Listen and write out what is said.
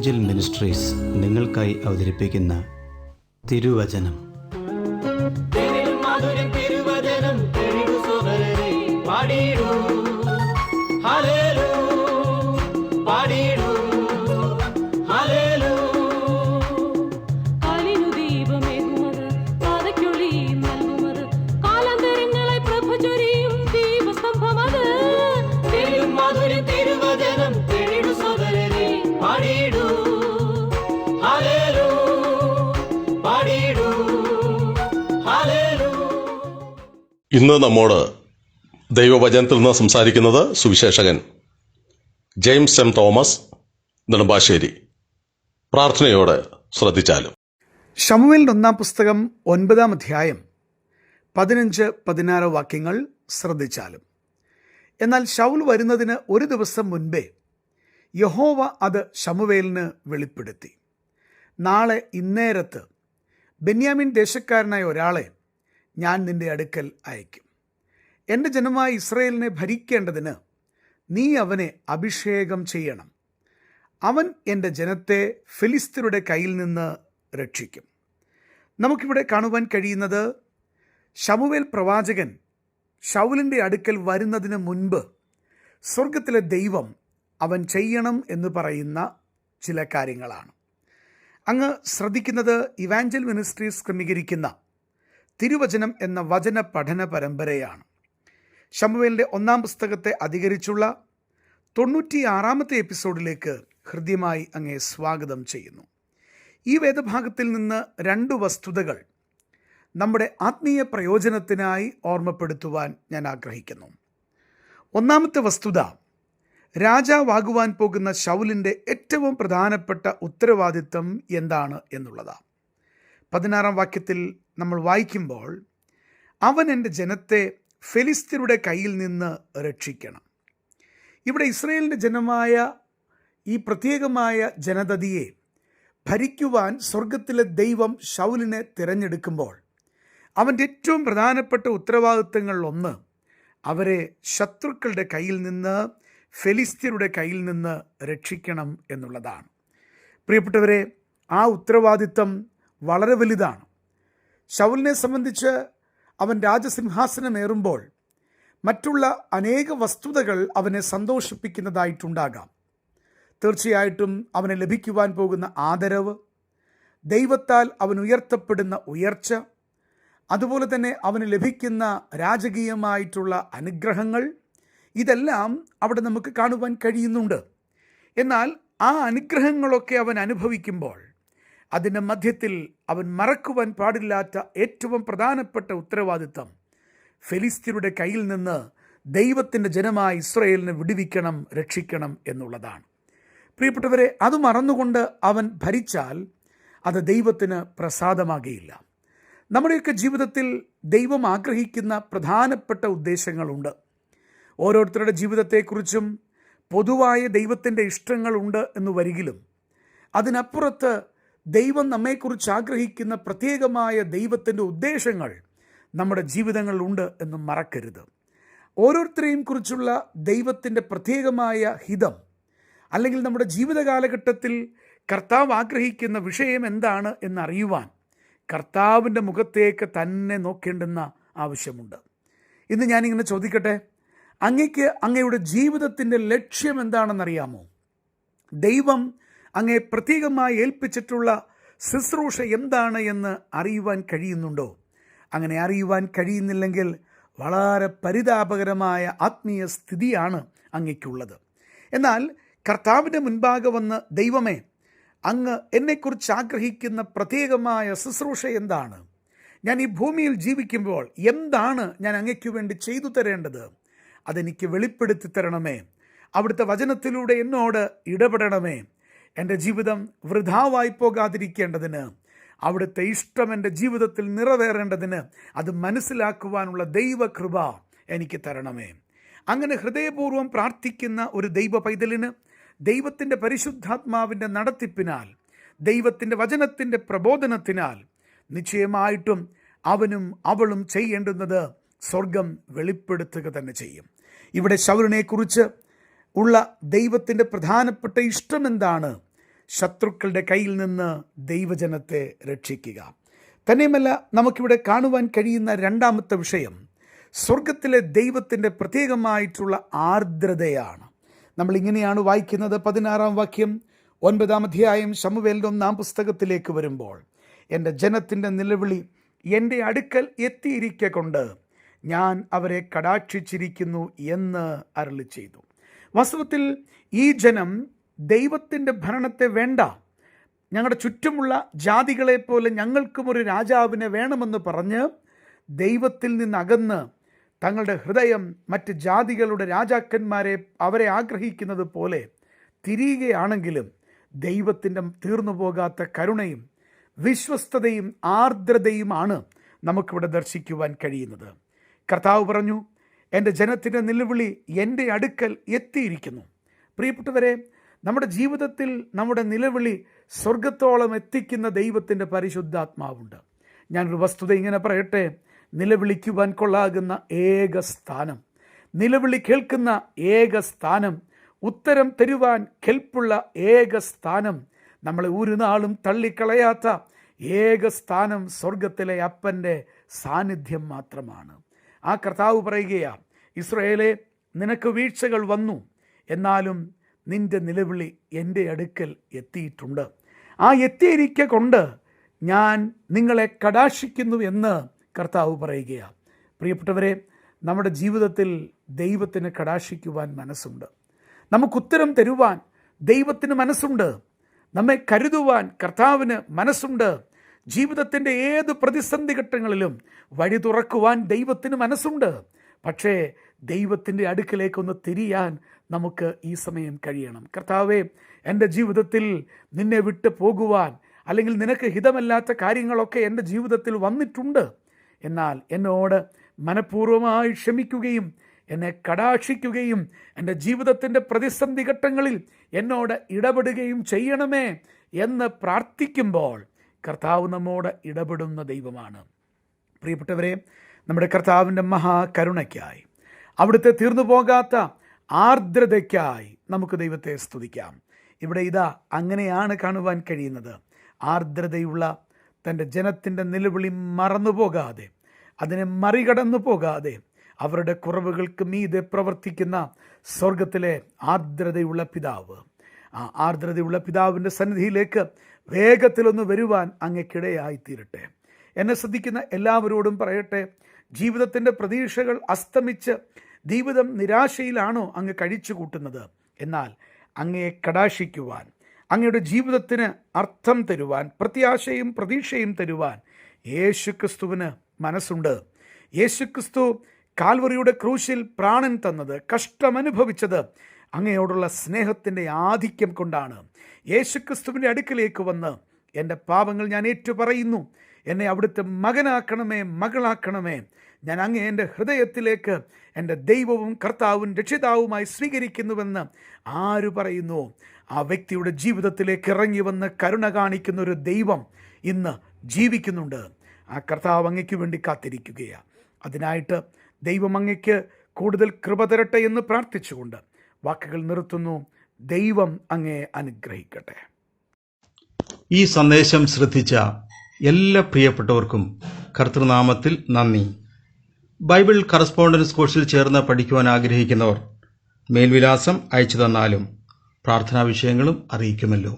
Evangel ministries നിങ്ങൾക്കായി അവതരിപ്പിക്കുന്ന തിരുവചനം. ഇന്ന് നമ്മോട് ദൈവവചനത്തിൽ നിന്ന് സംസാരിക്കുന്നത് Suviseshakan James M Thomas Nedumbassery. പ്രാർത്ഥനയോടെ ശ്രദ്ധിച്ചാലും. ശമൂവേലിന്റെ 1-ാം പുസ്തകം 9-ാം അധ്യായം 15-16 വാക്യങ്ങൾ ശ്രദ്ധിച്ചാലും. എന്നാൽ ശൗൽ വരുന്നതിന് ഒരു ദിവസം മുൻപേ യഹോവ അത് ശമൂവേലിന് വെളിപ്പെടുത്തി. നാളെ ഇന്നേരത്ത് ബെന്യാമിൻ ദേശക്കാരനായ ഒരാളെ ഞാൻ നിന്റെ അടുക്കൽ അയക്കും. എൻ്റെ ജനമായ ഇസ്രായേലിനെ ഭരിക്കേണ്ടതിന് നീ അവനെ അഭിഷേകം ചെയ്യണം. അവൻ എൻ്റെ ജനത്തെ ഫിലിസ്ത്യരുടെ കയ്യിൽ നിന്ന് രക്ഷിക്കും. നമുക്കിവിടെ കാണുവാൻ കഴിയുന്നത് ശമൂവേൽ പ്രവാചകൻ ശൗലിൻ്റെ അടുക്കൽ വരുന്നതിന് മുൻപ് സ്വർഗത്തിലെ ദൈവം അവൻ ചെയ്യണം എന്ന് പറയുന്ന ചില കാര്യങ്ങളാണ്. അങ്ങ് ശ്രദ്ധിക്കുന്നത് ഇവാഞ്ചൽ മിനിസ്ട്രീസ് ക്രമീകരിക്കുന്ന തിരുവചനം എന്ന വചന പഠന പരമ്പരയാണ്. ശമൂവേലിൻ്റെ 1-ാം പുസ്തകത്തെ അധികരിച്ചുള്ള 96-ാമത്തെ എപ്പിസോഡിലേക്ക് ഹൃദ്യമായി അങ്ങേ സ്വാഗതം ചെയ്യുന്നു. ഈ വേദഭാഗത്തിൽ നിന്ന് 2 വസ്തുതകൾ നമ്മുടെ ആത്മീയ പ്രയോജനത്തിനായി ഓർമ്മപ്പെടുത്തുവാൻ ഞാൻ ആഗ്രഹിക്കുന്നു. 1-ാമത്തെ വസ്തുത, രാജാവാകുവാൻ പോകുന്ന ശൗലിൻ്റെ ഏറ്റവും പ്രധാനപ്പെട്ട ഉത്തരവാദിത്വം എന്താണ് എന്നുള്ളതാണ്. 16-ാം വാക്യത്തിൽ നമ്മൾ വായിക്കുമ്പോൾ, അവൻ എൻ്റെ ജനത്തെ ഫെലിസ്ത്യരുടെ കയ്യിൽ നിന്ന് രക്ഷിക്കണം. ഇവിടെ ഇസ്രായേലിൻ്റെ ജനമായ ഈ പ്രത്യേകമായ ജനതയെ ഭരിക്കുവാൻ സ്വർഗത്തിലെ ദൈവം ശൗലിനെ തിരഞ്ഞെടുക്കുമ്പോൾ അവൻ്റെ ഏറ്റവും പ്രധാനപ്പെട്ട ഉത്തരവാദിത്തങ്ങളിലൊന്ന് അവരെ ശത്രുക്കളുടെ കയ്യിൽ നിന്ന്, ഫെലിസ്ത്യരുടെ കയ്യിൽ നിന്ന് രക്ഷിക്കണം എന്നുള്ളതാണ്. പ്രിയപ്പെട്ടവരെ, ആ ഉത്തരവാദിത്തം വളരെ വലുതാണ്. ശൗലിനെ സംബന്ധിച്ച് അവൻ രാജസിംഹാസനമേറുമ്പോൾ മറ്റുള്ള അനേക വസ്തുതകൾ അവനെ സന്തോഷിപ്പിക്കുന്നതായിട്ടുണ്ടാകാം. തീർച്ചയായിട്ടും അവന് ലഭിക്കുവാൻ പോകുന്ന ആദരവ്, ദൈവത്താൽ അവൻ ഉയർത്തപ്പെടുന്ന ഉയർച്ച, അതുപോലെ തന്നെ അവന് ലഭിക്കുന്ന രാജകീയമായിട്ടുള്ള അനുഗ്രഹങ്ങൾ, ഇതെല്ലാം അവിടെ നമുക്ക് കാണുവാൻ കഴിയുന്നുണ്ട്. എന്നാൽ ആ അനുഗ്രഹങ്ങളൊക്കെ അവൻ അനുഭവിക്കുമ്പോൾ അതിൻ്റെ മധ്യത്തിൽ അവൻ മറക്കുവാൻ പാടില്ലാത്ത ഏറ്റവും പ്രധാനപ്പെട്ട ഉത്തരവാദിത്തം ഫെലിസ്ത്യരുടെ കയ്യിൽ നിന്ന് ദൈവത്തിൻ്റെ ജനമായ ഇസ്രായേലിനെ വിടുവിക്കണം, രക്ഷിക്കണം എന്നുള്ളതാണ്. പ്രിയപ്പെട്ടവരെ, അത് മറന്നുകൊണ്ട് അവൻ ഭരിച്ചാൽ അത് ദൈവത്തിന് പ്രസാദമാകുകയില്ല. നമ്മുടെയൊക്കെ ജീവിതത്തിൽ ദൈവം ആഗ്രഹിക്കുന്ന പ്രധാനപ്പെട്ട ഉദ്ദേശങ്ങളുണ്ട്. ഓരോരുത്തരുടെ ജീവിതത്തെക്കുറിച്ചും പൊതുവായ ദൈവത്തിൻ്റെ ഇഷ്ടങ്ങളുണ്ട് എന്ന് വരികിലും അതിനപ്പുറത്ത് ദൈവം നമ്മെക്കുറിച്ച് ആഗ്രഹിക്കുന്ന പ്രത്യേകമായ ദൈവത്തിൻ്റെ ഉദ്ദേശങ്ങൾ നമ്മുടെ ജീവിതങ്ങളിലുണ്ട് എന്ന് മറക്കരുത്. ഓരോരുത്തരെയും കുറിച്ചുള്ള ദൈവത്തിൻ്റെ പ്രത്യേകമായ ഹിതം, അല്ലെങ്കിൽ നമ്മുടെ ജീവിത കാലഘട്ടത്തിൽ കർത്താവ് ആഗ്രഹിക്കുന്ന വിഷയം എന്താണ് എന്നറിയുവാൻ കർത്താവിൻ്റെ മുഖത്തേക്ക് തന്നെ നോക്കേണ്ടുന്ന ആവശ്യമുണ്ട്. ഇന്ന് ഞാനിങ്ങനെ ചോദിക്കട്ടെ, അങ്ങയ്ക്ക് അങ്ങയുടെ ജീവിതത്തിൻ്റെ ലക്ഷ്യം എന്താണെന്നറിയാമോ? ദൈവം അങ്ങേ പ്രത്യേകമായി ഏൽപ്പിച്ചിട്ടുള്ള ശുശ്രൂഷ എന്താണ് എന്ന് അറിയുവാൻ കഴിയുന്നുണ്ടോ? അങ്ങനെ അറിയുവാൻ കഴിയുന്നില്ലെങ്കിൽ വളരെ പരിതാപകരമായ ആത്മീയ സ്ഥിതിയാണ് അങ്ങയ്ക്കുള്ളത്. എന്നാൽ കർത്താവിൻ്റെ മുൻപാകെ വന്ന്, ദൈവമേ, അങ്ങ് എന്നെക്കുറിച്ച് ആഗ്രഹിക്കുന്ന പ്രത്യേകമായ ശുശ്രൂഷ എന്താണ്? ഞാൻ ഈ ഭൂമിയിൽ ജീവിക്കുമ്പോൾ എന്താണ് ഞാൻ അങ്ങയ്ക്ക് വേണ്ടി ചെയ്തു തരേണ്ടത്? അതെനിക്ക് വെളിപ്പെടുത്തി തരണമേ. അവിടുത്തെ വചനത്തിലൂടെ എന്നോട് ഇടപെടണമേ. എൻ്റെ ജീവിതം വൃഥാവായി പോകാതിരിക്കേണ്ടതിന്, അവിടുത്തെ ഇഷ്ടം എൻ്റെ ജീവിതത്തിൽ നിറവേറേണ്ടതിന് അത് മനസ്സിലാക്കുവാനുള്ള ദൈവകൃപ എനിക്ക് തരണമേ. അങ്ങനെ ഹൃദയപൂർവ്വം പ്രാർത്ഥിക്കുന്ന ഒരു ദൈവ പൈതലിന് ദൈവത്തിൻ്റെ പരിശുദ്ധാത്മാവിൻ്റെ നടത്തിപ്പിനാൽ, ദൈവത്തിൻ്റെ വചനത്തിൻ്റെ പ്രബോധനത്തിനാൽ നിശ്ചയമായിട്ടും അവനും അവളും ചെയ്യേണ്ടുന്നത് സ്വർഗം വെളിപ്പെടുത്തുക തന്നെ ചെയ്യും. ഇവിടെ ശൗലിനെക്കുറിച്ച് ഉള്ള ദൈവത്തിൻ്റെ പ്രധാനപ്പെട്ട ഇഷ്ടം എന്താണ്? ശത്രുക്കളുടെ കയ്യിൽ നിന്ന് ദൈവജനത്തെ രക്ഷിക്കുക. തന്നെയുമല്ല, നമുക്കിവിടെ കാണുവാൻ കഴിയുന്ന രണ്ടാമത്തെ വിഷയം സ്വർഗത്തിലെ ദൈവത്തിൻ്റെ പ്രത്യേകമായിട്ടുള്ള ആർദ്രതയാണ്. നമ്മളിങ്ങനെയാണ് വായിക്കുന്നത്. 16-ാം വാക്യം 9-ാം അധ്യായം ശമൂവേലിൻ്റെ 1-ാം പുസ്തകത്തിലേക്ക് വരുമ്പോൾ, എൻ്റെ ജനത്തിൻ്റെ നിലവിളി എൻ്റെ അടുക്കൽ എത്തിയിരിക്കെ കൊണ്ട് ഞാൻ അവരെ കടാക്ഷിച്ചിരിക്കുന്നു എന്ന് അരുളി ചെയ്തു. വാസ്തവത്തിൽ ഈ ജനം ദൈവത്തിൻ്റെ ഭരണത്തെ വേണ്ട, ഞങ്ങളുടെ ചുറ്റുമുള്ള ജാതികളെപ്പോലെ ഞങ്ങൾക്കും ഒരു രാജാവിനെ വേണമെന്ന് പറഞ്ഞ് ദൈവത്തിൽ നിന്നകന്ന് തങ്ങളുടെ ഹൃദയം മറ്റ് ജാതികളുടെ രാജാക്കന്മാരെ അവരെ ആഗ്രഹിക്കുന്നത് പോലെ തിരിയുകയാണെങ്കിലും ദൈവത്തിൻ്റെ തീർന്നു പോകാത്ത കരുണയും വിശ്വസ്തതയും ആർദ്രതയുമാണ് നമുക്കിവിടെ ദർശിക്കുവാൻ കഴിയുന്നത്. കർത്താവ് പറഞ്ഞു, എൻ്റെ ജനത്തിൻ്റെ നിലവിളി എൻ്റെ അടുക്കൽ എത്തിയിരിക്കുന്നു. പ്രിയപ്പെട്ടവരെ, നമ്മുടെ ജീവിതത്തിൽ നമ്മുടെ നിലവിളി സ്വർഗത്തോളം എത്തിക്കുന്ന ദൈവത്തിൻ്റെ പരിശുദ്ധാത്മാവുണ്ട്. ഞാനൊരു വസ്തുത ഇങ്ങനെ പറയട്ടെ, നിലവിളിക്കുവാൻ കൊള്ളാകുന്ന ഏക സ്ഥാനം, നിലവിളി കേൾക്കുന്ന ഏക സ്ഥാനം, ഉത്തരം തരുവാൻ കെൽപ്പുള്ള ഏക സ്ഥാനം, നമ്മളെ ഒരു നാളും തള്ളിക്കളയാത്ത ഏക സ്ഥാനം സ്വർഗത്തിലെ അപ്പൻ്റെ സാന്നിധ്യം മാത്രമാണ്. ആ കർത്താവ് പറയുകയാ, ഇസ്രായേലേ, നിനക്ക് വീഴ്ചകൾ വന്നു, എന്നാലും നിന്റെ നിലവിളി എൻ്റെ അടുക്കൽ എത്തിയിട്ടുണ്ട്. ആ എത്തിയിരിക്കെ കൊണ്ട് ഞാൻ നിങ്ങളെ കടാക്ഷിക്കുന്നു എന്ന് കർത്താവ് പറയുകയാണ്. പ്രിയപ്പെട്ടവരെ, നമ്മുടെ ജീവിതത്തിൽ ദൈവത്തിന് കടാക്ഷിക്കുവാൻ മനസ്സുണ്ട്. നമുക്കുത്തരം തരുവാൻ ദൈവത്തിന് മനസ്സുണ്ട്. നമ്മെ കരുതുവാൻ കർത്താവിന് മനസ്സുണ്ട്. ജീവിതത്തിൻ്റെ ഏത് പ്രതിസന്ധി ഘട്ടങ്ങളിലും വഴി തുറക്കുവാൻ ദൈവത്തിന് മനസ്സുണ്ട്. പക്ഷേ ദൈവത്തിൻ്റെ അടുക്കലേക്കൊന്ന് തിരിയാൻ നമുക്ക് ഈ സമയം കഴിയണം. കർത്താവേ, എൻ്റെ ജീവിതത്തിൽ നിന്നെ വിട്ട് പോകുവാൻ അല്ലെങ്കിൽ നിനക്ക് ഹിതമല്ലാത്ത കാര്യങ്ങളൊക്കെ എൻ്റെ ജീവിതത്തിൽ വന്നിട്ടുണ്ട്. എന്നാൽ എന്നോട് മനഃപൂർവ്വമായി ക്ഷമിക്കുകയും എന്നെ കടാക്ഷിക്കുകയും എൻ്റെ ജീവിതത്തിൻ്റെ പ്രതിസന്ധി ഘട്ടങ്ങളിൽ എന്നോട് ഇടപെടുകയും ചെയ്യണമേ എന്ന് പ്രാർത്ഥിക്കുമ്പോൾ കർത്താവ് നമ്മോട് ഇടപെടുന്ന ദൈവമാണ്. പ്രിയപ്പെട്ടവരെ, നമ്മുടെ കർത്താവിൻ്റെ മഹാകരുണയ്ക്കായി, അവിടുത്തെ തീർന്നു പോകാത്ത ആർദ്രതയ്ക്കായി നമുക്ക് ദൈവത്തെ സ്തുതിക്കാം. ഇവിടെ ഇതാ അങ്ങനെയാണ് കാണുവാൻ കഴിയുന്നത്. ആർദ്രതയുള്ള തൻ്റെ ജനത്തിൻ്റെ നിലവിളി മറന്നുപോകാതെ, അതിനെ മറികടന്നു പോകാതെ, അവരുടെ കുറവുകൾക്ക് മീതെ പ്രവർത്തിക്കുന്ന സ്വർഗത്തിലെ ആർദ്രതയുള്ള പിതാവ്, ആ ആർദ്രതയുള്ള പിതാവിൻ്റെ സന്നിധിയിലേക്ക് വേഗത്തിലൊന്ന് വരുവാൻ അങ്ങക്കിടയായിത്തീരട്ടെ. എന്നെ ശ്രദ്ധിക്കുന്ന എല്ലാവരോടും പറയട്ടെ, ജീവിതത്തിൻ്റെ പ്രതീക്ഷകൾ അസ്തമിച്ച് ജീവിതം നിരാശയിലാണോ അങ്ങ് കഴിച്ചു കൂട്ടുന്നത്? എന്നാൽ അങ്ങയെ കടാക്ഷിക്കുവാൻ, അങ്ങയുടെ ജീവിതത്തിന് അർത്ഥം തരുവാൻ, പ്രത്യാശയും പ്രതീക്ഷയും തരുവാൻ യേശുക്രിസ്തുവിന് മനസ്സുണ്ട്. യേശുക്രിസ്തു കാൽവറിയുടെ ക്രൂശിൽ പ്രാണൻ തന്നത്, കഷ്ടമനുഭവിച്ചത് അങ്ങയോടുള്ള സ്നേഹത്തിൻ്റെ ആധിക്യം കൊണ്ടാണ്. യേശുക്രിസ്തുവിൻ്റെ അടുക്കിലേക്ക് വന്ന് എൻ്റെ പാപങ്ങൾ ഞാൻ ഏറ്റുപറയുന്നു, എന്നെ അവിടുത്തെ മകനാക്കണമേ, മകളാക്കണമേ, ഞാൻ അങ്ങേ എൻ്റെ ഹൃദയത്തിലേക്ക് എൻ്റെ ദൈവവും കർത്താവും രക്ഷിതാവുമായി സ്വീകരിക്കുന്നുവെന്ന് ആര് പറയുന്നു, ആ വ്യക്തിയുടെ ജീവിതത്തിലേക്ക് ഇറങ്ങി വന്ന് കരുണ കാണിക്കുന്ന ഒരു ദൈവം ഇന്ന് ജീവിക്കുന്നുണ്ട്. ആ കർത്താവ് അങ്ങയ്ക്ക് വേണ്ടി കാത്തിരിക്കുകയാണ്. അതിനായിട്ട് ദൈവം അങ്ങയ്ക്ക് കൂടുതൽ കൃപ തരട്ടെ എന്ന് പ്രാർത്ഥിച്ചുകൊണ്ട് വാക്കുകൾ നിർത്തുന്നു. ദൈവം അങ്ങയെ അനുഗ്രഹിക്കട്ടെ. ഈ സന്ദേശം ശ്രദ്ധിച്ച എല്ലാ പ്രിയപ്പെട്ടവർക്കും കർത്തൃനാമത്തിൽ നന്ദി. ബൈബിൾ കറസ്പോണ്ടൻസ് കോഴ്സിൽ ചേർന്ന് പഠിക്കുവാൻ ആഗ്രഹിക്കുന്നവർ മേൽവിലാസം അയച്ചു തന്നാലും പ്രാർത്ഥനാ വിഷയങ്ങളും അറിയിക്കുമല്ലോ.